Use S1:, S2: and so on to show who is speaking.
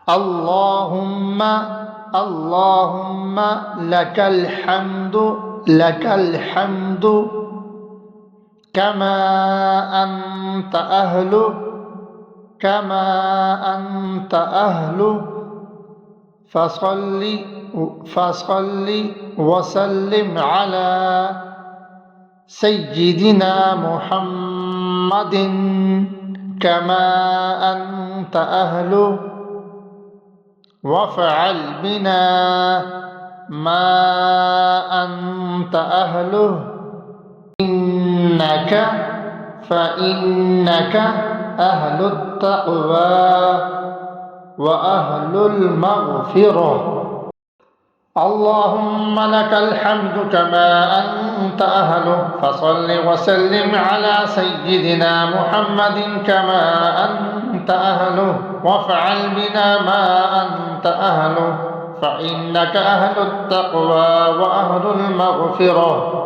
S1: اللهم اللهم لك الحمد كما أنت أهل كما أنت أهل فصل وسلم على سيدنا محمد كما أنت أهل وافعل بنا ما أنت أهله فإنك أهل التقوى وأهل المغفرة. اللهم لك الحمد كما أنت أهله فصل وسلم على سيدنا محمد كما أنت أهله وافعل بنا ما أنت أهله فإنك أهل التقوى وأهل المغفرة.